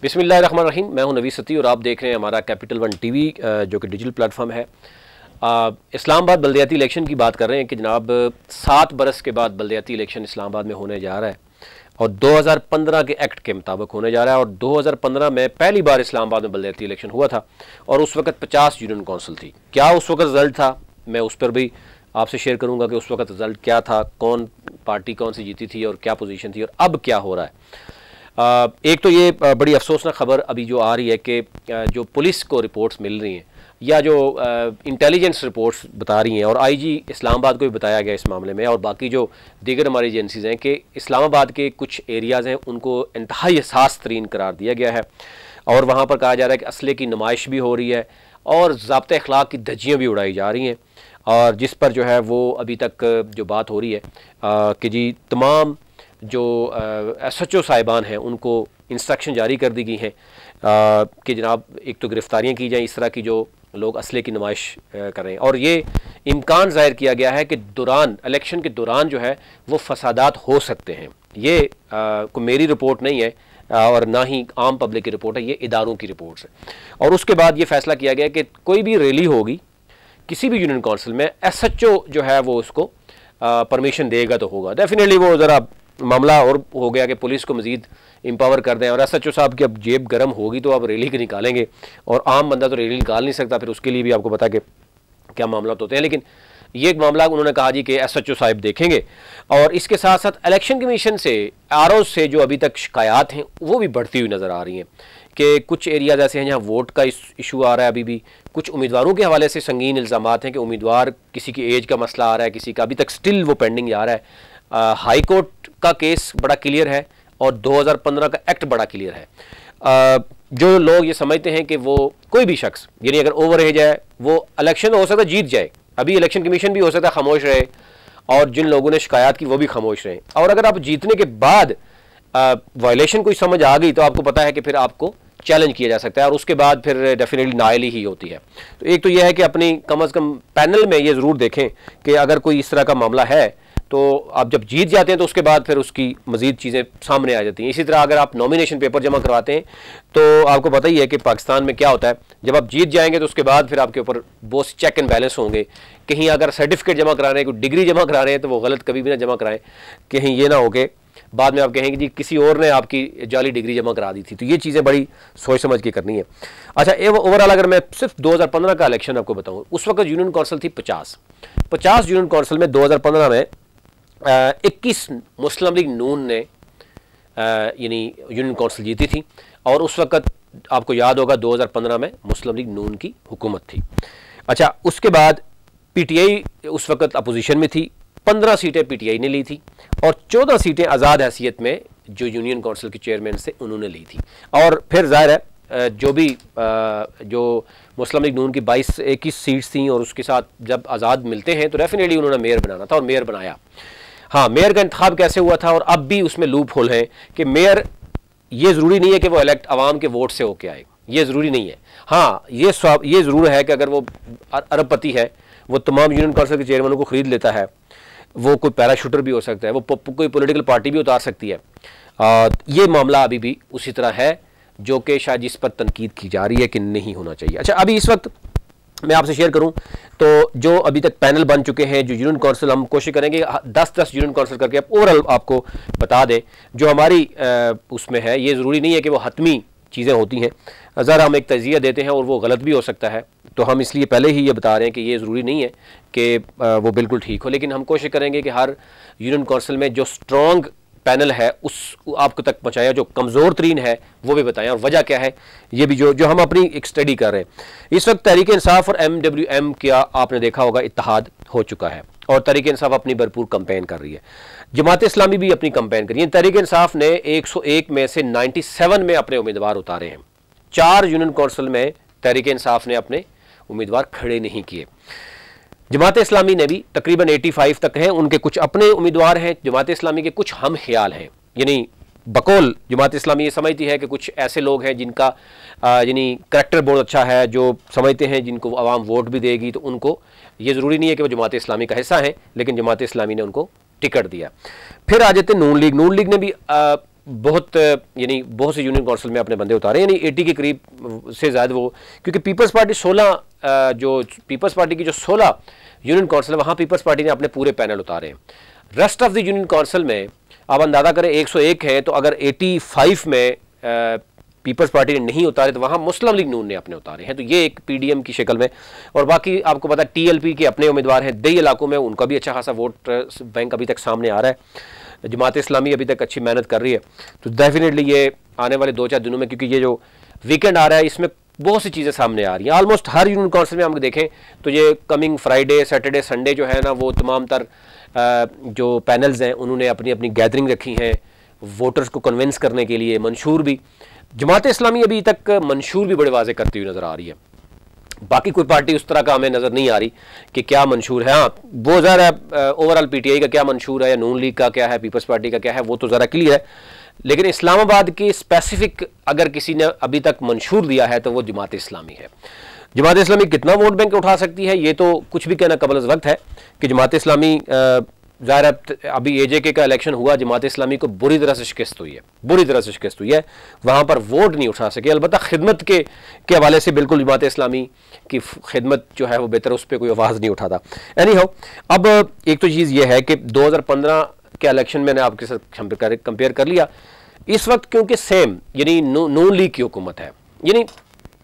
बिस्मिल्लाहिर्रहमानिर्रहीम। मैं हूं नवी सती और आप देख रहे हैं हमारा कैपिटल वन टीवी जो कि डिजिटल प्लेटफॉर्म है। इस्लामाबाद बल्दियाती इलेक्शन की बात कर रहे हैं कि जनाब 7 बरस के बाद बल्दियाती इलेक्शन इस्लामाबाद में होने जा रहा है और 2015 के एक्ट के मुताबिक होने जा रहा है। और 2015 में पहली बार इस्लामाबाद में बल्दियाती इलेक्शन हुआ था और उस वक्त 50 यूनियन कौंसिल थी। क्या उस वक्त रिजल्ट था, मैं उस पर भी आपसे शेयर करूंगा कि उस वक्त रिजल्ट क्या था, कौन पार्टी कौन सी जीती थी और क्या पोजीशन थी और अब क्या हो रहा है। एक तो ये बड़ी अफसोसनाक खबर अभी जो आ रही है कि जो पुलिस को रिपोर्ट्स मिल रही हैं या जो इंटेलिजेंस रिपोर्ट्स बता रही हैं और आईजी इस्लामाबाद को भी बताया गया इस मामले में और बाकी जो दीगर हमारी एजेंसीज़ हैं कि इस्लामाबाद के कुछ एरियाज़ हैं उनको इंतहाई हसास तरीन करार दिया गया है और वहाँ पर कहा जा रहा है कि असले की नुमाइश भी हो रही है और ज़ाब्ते अखलाक की धज्जियाँ भी उड़ाई जा रही हैं। और जिस पर जो है वो अभी तक जो बात हो रही है कि जी तमाम जो SHO साहिबान हैं उनको इंस्ट्रक्शन जारी कर दी गई हैं कि जनाब एक तो गिरफ़्तारियाँ की जाएँ इस तरह की जो लोग असले की नुमाइश कर रहे हैं। और ये इम्कान ज़ाहिर किया गया है कि दौरान इलेक्शन के दौरान जो है वो फसादात हो सकते हैं। ये कोई मेरी रिपोर्ट नहीं है और ना ही आम पब्लिक की रिपोर्ट है, ये इदारों की रिपोर्ट्स है। और उसके बाद ये फैसला किया गया कि कोई भी रैली होगी किसी भी यूनियन कौंसिल में SHO जो है वो उसको परमिशन देगा तो होगा। डेफिनेटली वो ज़रा मामला और हो गया कि पुलिस को मज़ीद एम्पावर कर दें और SHO साहब की अब जेब गर्म होगी तो आप रैली की निकालेंगे और आम बंदा तो रैली निकाल नहीं सकता, फिर उसके लिए भी आपको पता कि क्या मामला होते हैं। लेकिन ये एक मामला उन्होंने कहा जी कि SHO साहब देखेंगे। और इसके साथ साथ इलेक्शन कमीशन से RO से जो अभी तक शिकायत हैं वो भी बढ़ती हुई नज़र आ रही हैं कि कुछ एरियाज ऐसे हैं जहाँ वोट का इशू आ रहा है। अभी भी कुछ उम्मीदवारों के हवाले से संगीन इल्ज़ामात हैं कि उम्मीदवार किसी की एज का मसला आ रहा है, किसी का अभी तक स्टिल वो पेंडिंग जा रहा है। हाई कोर्ट का केस बड़ा क्लियर है और 2015 का एक्ट बड़ा क्लियर है। जो लोग ये समझते हैं कि वो कोई भी शख्स यानी अगर ओवर एज है वो इलेक्शन हो सकता है जीत जाए, अभी इलेक्शन कमीशन भी हो सकता है खामोश रहे और जिन लोगों ने शिकायत की वो भी खामोश रहे। और अगर आप जीतने के बाद वायलेशन कोई समझ आ गई तो आपको पता है कि फिर आपको चैलेंज किया जा सकता है और उसके बाद फिर डेफिनेटली नाइल ही होती है। तो एक तो यह है कि अपनी कम अज़ कम पैनल में ये ज़रूर देखें कि अगर कोई इस तरह का मामला है तो आप जब जीत जाते हैं तो उसके बाद फिर उसकी मज़ीद चीज़ें सामने आ जाती हैं। इसी तरह अगर आप नॉमिनेशन पेपर जमा करवाते हैं तो आपको पता ही है कि पाकिस्तान में क्या होता है, जब आप जीत जाएंगे तो उसके बाद फिर आपके ऊपर बहुत से चेक एंड बैलेंस होंगे। कहीं अगर सर्टिफिकेट जमा करा रहे हैं, कोई डिग्री जमा करा रहे हैं तो वो गलत कभी भी ना जमा कराएं, कहीं ये ना हो के बाद में आप कहेंगे जी किसी और ने आपकी जाली डिग्री जमा करा दी थी। तो ये चीज़ें बड़ी सोच समझ के करनी है। अच्छा, ओवरऑल अगर मैं सिर्फ 2015 का इलेक्शन आपको बताऊँ, उस वक्त यूनियन कौंसिल थी 50 यूनियन कौंसिल में 2015 में 21 मुस्लिम लीग नून ने यानी यूनियन कौंसिल जीती थी और उस वक्त आपको याद होगा 2015 में मुस्लिम लीग नून की हुकूमत थी। अच्छा, उसके बाद PTI उस वक्त अपोजिशन में थी, 15 सीटें PTI ने ली थी और 14 सीटें आज़ाद हैसियत में जो यूनियन कौंसिल के चेयरमैन से उन्होंने ली थी। और फिर ज़ाहिर है जो भी जो मुस्लिम लीग नून की 22-21 सीट्स थी और उसके साथ जब आज़ाद मिलते हैं तो डेफिनेटली उन्होंने मेयर बनाना था और मेयर बनाया। हाँ, मेयर का इंतखाब कैसे हुआ था और अब भी उसमें लूप होल है कि मेयर ये ज़रूरी नहीं है कि वो इलेक्ट आवाम के वोट से होके आए, ये ज़रूरी नहीं है। हाँ, ये ज़रूर है कि अगर वो अरबपति है, वो तमाम यूनियन कौंसिल के चेयरमैनों को ख़रीद लेता है, वो कोई पैराशूटर भी हो सकता है, वो कोई पॉलिटिकल पार्टी भी उतार सकती है। ये मामला अभी भी उसी तरह है जो कि शायद जिस पर तनकीद की जा रही है कि नहीं होना चाहिए। अच्छा, अभी इस वक्त मैं आपसे शेयर करूं तो जो अभी तक पैनल बन चुके हैं जो यूनियन कौंसिल, हम कोशिश करेंगे 10-10 यूनियन कौंसिल करके आप ओवरऑल आपको बता दें जो हमारी उसमें है। ये ज़रूरी नहीं है कि वो हतमी चीज़ें होती हैं, ज़रा हम एक तज़िया देते हैं और वो गलत भी हो सकता है, तो हम इसलिए पहले ही ये बता रहे हैं कि ये ज़रूरी नहीं है कि वो बिल्कुल ठीक हो। लेकिन हम कोशिश करेंगे कि हर यूनियन कौंसिल में जो स्ट्रॉन्ग पैनल है उस आपको तक पहुँचाया, जो कमज़ोर तरीन है वो भी बताएं और वजह क्या है, ये भी जो हम अपनी एक स्टडी कर रहे हैं। इस वक्त तहरीक इंसाफ और MWM का आपने देखा होगा इत्तेहाद हो चुका है और तहरीक इंसाफ अपनी भरपूर कंपेन कर रही है। जमात इस्लामी भी अपनी कंपेन कर रही है। तहरीक इंसाफ ने 101 में से 97 में अपने उम्मीदवार उतारे हैं। 4 यूनियन कौंसिल में तहरीक इंसाफ ने अपने उम्मीदवार खड़े नहीं किए। जमात इस्लामी ने भी तकरीबन 85 तक हैं, उनके कुछ अपने उम्मीदवार हैं, जमात इस्लामी के कुछ हम ख्याल हैं। यानी बकौल जमात इस्लामी ये समझती है कि कुछ ऐसे लोग हैं जिनका यानी करैक्टर बहुत अच्छा है, जो समझते हैं जिनको आवाम वोट भी देगी, तो उनको ये ज़रूरी नहीं है कि वो जमात इस्लामी का हिस्सा है, लेकिन जमात इस्लामी ने उनको टिकट दिया। फिर आ जाते नून लीग। नून लीग ने भी बहुत यानी बहुत से यूनियन काउंसिल में अपने बंदे उतारे, यानी 80 के करीब से ज़्यादा वो, क्योंकि पीपल्स पार्टी 16 जो पीपल्स पार्टी की जो 16 यूनियन काउंसिल है वहाँ पीपल्स पार्टी ने अपने पूरे पैनल उतारे हैं। Rest of the union council में आप अंदाज़ा करें 101 है, तो अगर 85 में पीपल्स पार्टी ने नहीं उतारे तो वहाँ मुस्लिम लीग नून ने अपने उतारे हैं। तो ये एक पीडीएम की शक्ल में, और बाकी आपको पता टीएलपी के अपने उम्मीदवार हैं, दई इलाकों में उनका भी अच्छा खासा वोट बैंक अभी तक सामने आ रहा है। जमात इस्लामी अभी तक अच्छी मेहनत कर रही है, तो डेफिनेटली ये आने वाले 2-4 दिनों में, क्योंकि ये जो वीकेंड आ रहा है इसमें बहुत सी चीज़ें सामने आ रही हैं। ऑलमोस्ट हर यूनियन काउंसिल में हम देखें तो ये कमिंग फ्राइडे, सैटरडे, संडे जो है ना, वो तमाम तर जो पैनल्स हैं उन्होंने अपनी अपनी गैदरिंग रखी हैं वोटर्स को कन्विंस करने के लिए। मंशूर भी जमात इस्लामी अभी तक मंशूर भी बड़े वाजे करती हुई नज़र आ रही है, बाकी कोई पार्टी उस तरह का हमें नज़र नहीं आ रही कि क्या मंशूर है। हाँ, वो ज़रा ओवरऑल पीटीआई का क्या मंशूर है या नून लीग का क्या है, पीपल्स पार्टी का क्या है, वो तो ज़रा क्लियर है। लेकिन इस्लामाबाद की स्पेसिफिक अगर किसी ने अभी तक मंशूर दिया है तो वो जमात इस्लामी है। जमात इस्लामी कितना वोट बैंक उठा सकती है ये तो कुछ भी कहना कबल वक्त है कि जमात इस्लामी ज़ाहिर अभी एजेके का इलेक्शन हुआ, जमात इस्लामी को बुरी तरह से शिकस्त हुई है, बुरी तरह से शिकस्त हुई है, वहाँ पर वोट नहीं उठा सके। अलबत्ता खिदमत के हवाले से बिल्कुल जमात इस्लामी की खिदमत जो है वो बेहतर, उस पर कोई आवाज़ नहीं उठाता। एनी हाउ, अब एक तो चीज़ ये है कि 2015 के इलेक्शन मैंने आपके साथ कंपेयर कर लिया, इस वक्त क्योंकि सेम यानी नून लीग की हुकूमत है, यानी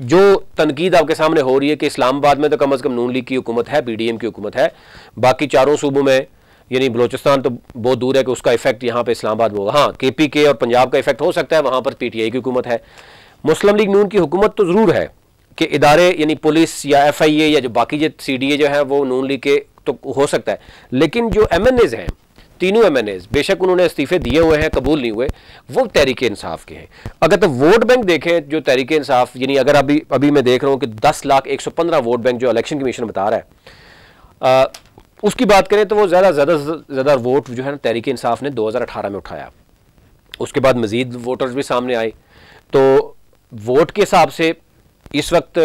जो तनकीद आपके सामने हो रही है कि इस्लामाबाद में तो कम अज़ कम नून लीग की हुकूमत है, पीडीएम की हुकूमत है, बाकी चारों सूबों में यानी बलोचिस्तान तो बहुत दूर है कि उसका इफेक्ट यहाँ पे इस्लामाबाद में होगा। हाँ, केपीके और पंजाब का इफेक्ट हो सकता है, वहाँ पर पीटीआई की हुकूमत है। मुस्लिम लीग नून की हुकूमत तो ज़रूर है कि इदारे यानी पुलिस या एफआईए या जो बाकी जो सीडीए जो है वो नून लीग के तो हो सकता है, लेकिन जो एमएनएज हैं, तीनों एमएनएज बेशक उन्होंने इस्तीफे दिए हुए हैं, कबूल नहीं हुए, वो तहरीक इंसाफ के हैं। अगर तो वोट बैंक देखें जो तहरीक इंसाफ, यानी अगर अभी मैं देख रहा हूँ कि 10,115 वोट बैंक जो इलेक्शन कमीशन बता रहा है, उसकी बात करें तो वो ज़्यादा वोट जो है ना तहरीक इंसाफ ने 2018 में उठाया। उसके बाद मज़ीद वोटर्स भी सामने आए, तो वोट के हिसाब से इस वक्त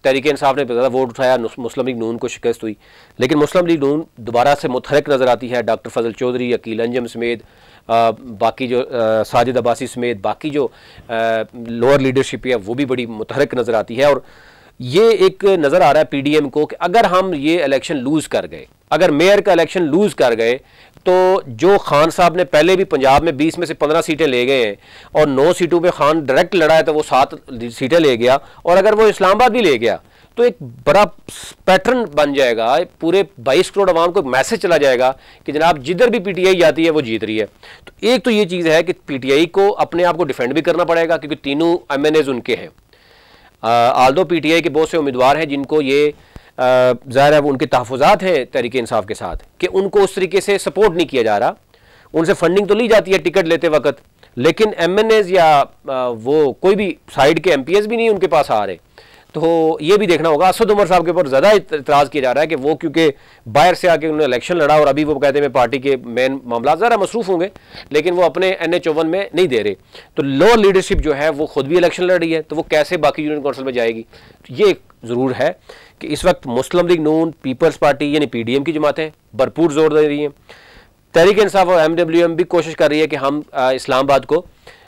तहरीक इंसाफ ने ज़्यादा वोट उठाया, मुस्लिम लीग नून को शिकस्त हुई। लेकिन मुस्लिम लीग नून दोबारा से मुतहरिक नज़र आती है, डॉक्टर फजल चौधरी, अकील अंजम समेत बाकी जो साजिद अब्बासी समेत बाकी जो लोअर लीडरशिप है वो भी बड़ी मुतहरिक नज़र आती है। और ये एक नज़र आ रहा है पीडीएम को कि अगर हम ये इलेक्शन लूज़ कर गए, अगर मेयर का इलेक्शन लूज़ कर गए, तो जो खान साहब ने पहले भी पंजाब में 20 में से 15 सीटें ले गए हैं और 9 सीटों पे खान डायरेक्ट लड़ा है तो वो 7 सीटें ले गया, और अगर वो इस्लामाबाद भी ले गया तो एक बड़ा पैटर्न बन जाएगा, पूरे 22 करोड़ आवाम को मैसेज चला जाएगा कि जनाब जिधर भी पीटीआई जाती है वो जीत रही है। तो एक तो ये चीज़ है कि पीटीआई को अपने आप को डिफेंड भी करना पड़ेगा, क्योंकि तीनों एमएनएज उनके हैं। आल्दो पीटीआई के बहुत से उम्मीदवार हैं जिनको ये ज़ाहिर है वो उनके तहफ़्फ़ुज़ात हैं तहरीक इंसाफ के साथ कि उनको उस तरीके से सपोर्ट नहीं किया जा रहा, उनसे फंडिंग तो ली जाती है टिकट लेते वक्त, लेकिन एमएनएज या वो कोई भी साइड के एमपीएस भी नहीं उनके पास आ रहे। तो ये भी देखना होगा। असद उमर साहब के ऊपर ज़्यादा इतराज़ किया जा रहा है कि वो क्योंकि बाहर से आके उन्होंने इलेक्शन लड़ा और अभी वो कहते हैं मैं पार्टी के मेन मामला ज़रा मसरूफ़ होंगे, लेकिन वो अपने NH-51 में नहीं दे रहे। तो लोअर लीडरशिप जो है वो खुद भी इलेक्शन लड़ रही है, तो वो कैसे बाकी यूनियन काउंसिल में जाएगी। तो ये ज़रूर है कि इस वक्त मुस्लिम लीग नून, पीपल्स पार्टी यानी पीडीएम की जमातें भरपूर जोर दे रही हैं। तहरीक इंसाफ और MWM भी कोशिश कर रही है कि हम इस्लामाबाद को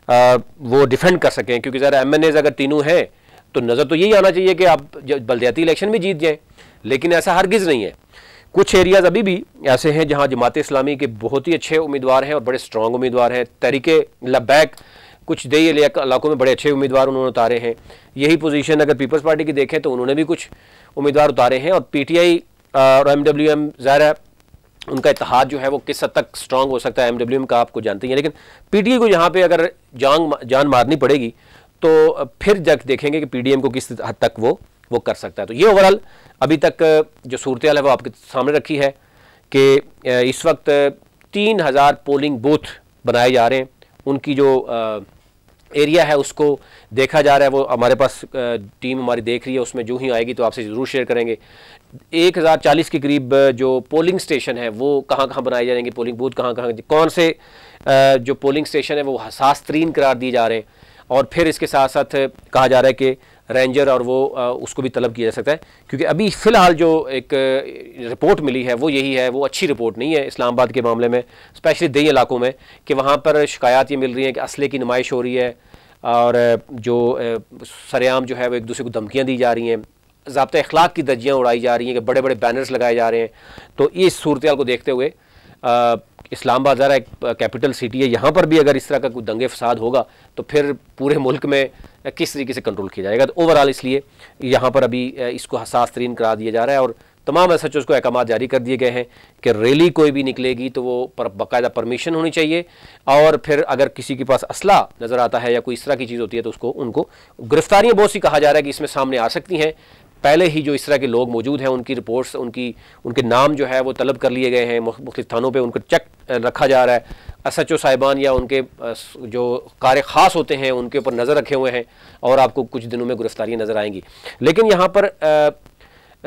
वो डिफेंड कर सकें, क्योंकि ज़रा एमएनएज अगर तीनों हैं तो नज़र तो यही आना चाहिए कि आप बल्दियाती इलेक्शन में जीत जाएं, लेकिन ऐसा हरगिज़ नहीं है। कुछ एरियाज़ अभी भी ऐसे हैं जहां जमात इस्लामी के बहुत ही अच्छे उम्मीदवार हैं और बड़े स्ट्रॉन्ग उम्मीदवार हैं। तहरीक लब्बैक कुछ दई इलाकों में बड़े अच्छे उम्मीदवार उन्होंने उतारे हैं। यही पोजीशन अगर पीपल्स पार्टी की देखें तो उन्होंने भी कुछ उम्मीदवार उतारे हैं। और पीटीआई और MWM ज़ाहिर है उनका इत्तेहाद जो है वो किस हद तक स्ट्रॉन्ग हो सकता है, MWM का आपको जानते हैं, लेकिन पीटीआई को यहाँ पर अगर जान मारनी पड़ेगी तो फिर जब देखेंगे कि पीडीएम को किस हद तक वो कर सकता है। तो ये ओवरऑल अभी तक जो सूरत हाल है वो आपके सामने रखी है कि इस वक्त 3000 पोलिंग बूथ बनाए जा रहे हैं। उनकी जो एरिया है उसको देखा जा रहा है, वो हमारे पास टीम हमारी देख रही है, उसमें जो ही आएगी तो आपसे ज़रूर शेयर करेंगे। 1040 के करीब जो पोलिंग स्टेशन है वो कहाँ कहाँ बनाए जाएंगे, पोलिंग बूथ कहाँ कहाँ, कौन से जो पोलिंग स्टेशन है वो हसास तरीन करार दिए जा रहे हैं। और फिर इसके साथ साथ कहा जा रहा है कि रेंजर और वो उसको भी तलब किया जा सकता है, क्योंकि अभी फ़िलहाल जो एक रिपोर्ट मिली है वो यही है, वो अच्छी रिपोर्ट नहीं है इस्लामाबाद के मामले में, स्पेशली दही इलाकों में, कि वहाँ पर शिकायत ये मिल रही हैं कि असले की नुमाइश हो रही है और जो सरेआम जो है वो एक दूसरे को धमकियाँ दी जा रही हैं, ज़ाब्ता अखलाक की धज्जियाँ उड़ाई जा रही हैं कि बड़े बड़े बैनर्स लगाए जा रहे हैं। तो इस सूरत हाल को देखते हुए इस्लामाबाद ज़रा एक कैपिटल सिटी है, यहाँ पर भी अगर इस तरह का कोई दंगे फसाद होगा तो फिर पूरे मुल्क में किस तरीके से कंट्रोल किया जाएगा। तो ओवरऑल इसलिए यहाँ पर अभी इसको हसास तरीन करार दिया जा रहा है और तमाम SHOs को अहकाम जारी कर दिए गए हैं कि रैली कोई भी निकलेगी तो वो बाकायदा परमिशन होनी चाहिए, और फिर अगर किसी के पास असला नज़र आता है या कोई इस तरह की चीज़ होती है तो उसको उनको गिरफ्तारियाँ बहुत सी कहा जा रहा है कि इसमें सामने आ सकती हैं। पहले ही जो इस तरह के लोग मौजूद हैं उनकी रिपोर्ट्स, उनके नाम जो है वो तलब कर लिए गए हैं, मुख्तलिफ थानों पे उनको चेक रखा जा रहा है। SHO साहिबान या उनके जो कार ख़ास होते हैं उनके ऊपर नज़र रखे हुए हैं और आपको कुछ दिनों में गिरफ्तारियाँ नज़र आएंगी। लेकिन यहाँ पर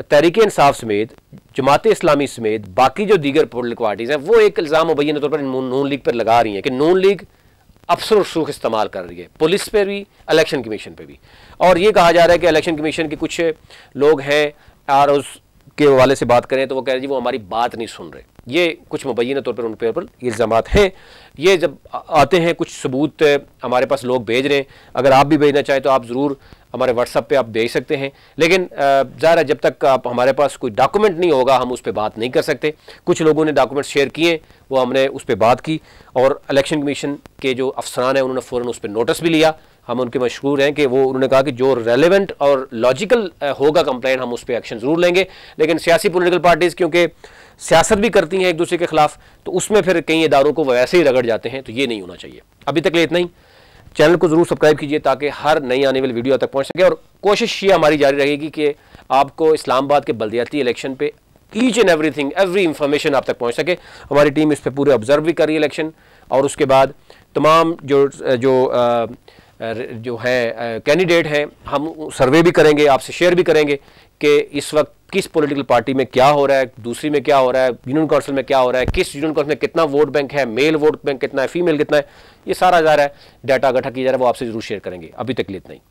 तहरीक इंसाफ समेत, जमात इस्लामी समेत बाकी जो दीगर पोलिटिकल पार्टीज़ हैं वो एक इल्ज़ाम मुबैन तौर पर नून लीग पर लगा रही हैं कि नून लीग अफसर रसूख इस्तेमाल कर रही है, पुलिस पे भी, इलेक्शन कमीशन पे भी। और ये कहा जा रहा है कि इलेक्शन कमीशन के कुछ लोग हैं और उसके हवाले से बात करें तो वो कह रहे हैं जी वो हमारी बात नहीं सुन रहे। ये कुछ मुबैना तौर पर उन पर इल्ज़ामात हैं। ये जब आते हैं कुछ सबूत हमारे पास लोग भेज रहे हैं, अगर आप भी भेजना चाहें तो आप ज़रूर हमारे व्हाट्सएप पे आप भेज सकते हैं, लेकिन ज़ाहिर है जब तक आप हमारे पास कोई डॉक्यूमेंट नहीं होगा हम उस पर बात नहीं कर सकते। कुछ लोगों ने डॉक्यूमेंट शेयर किए, वो हमने उस पर बात की और इलेक्शन कमीशन के जो अफसरान हैं उन्होंने फ़ौरन उस पर नोटिस भी लिया। हम उनके मशहूर हैं कि वो उन्होंने कहा कि जो रेलेवेंट और लॉजिकल होगा कंप्लेंट हम उस पर एक्शन ज़रूर लेंगे। लेकिन सियासी पॉलिटिकल पार्टीज़ क्योंकि सियासत भी करती हैं एक दूसरे के खिलाफ, तो उसमें फिर कई इदारों को वैसे ही रगड़ जाते हैं, तो ये नहीं होना चाहिए। अभी तक इतना ही। चैनल को ज़रूर सब्सक्राइब कीजिए ताकि हर नई आने वाली वीडियो तक पहुंच सके, और कोशिश ये हमारी जारी रहेगी कि आपको इस्लामाबाद के बल्दियाती इलेक्शन पे each and everything, every information आप तक पहुंच सके। हमारी टीम इस पर पूरे ऑब्जर्व भी कर रही है इलेक्शन, और उसके बाद तमाम जो है कैंडिडेट हैं हम सर्वे भी करेंगे, आपसे शेयर भी करेंगे कि इस वक्त किस पॉलिटिकल पार्टी में क्या हो रहा है, दूसरी में क्या हो रहा है, यूनियन काउंसिल में क्या हो रहा है, किस यूनियन काउंसिल में कितना वोट बैंक है, मेल वोट बैंक कितना है, फीमेल कितना है, ये सारा ज़ाहिर है डाटा इकट्ठा किया जा रहा है, वो आपसे जरूर शेयर करेंगे। अभी तक इतना ही।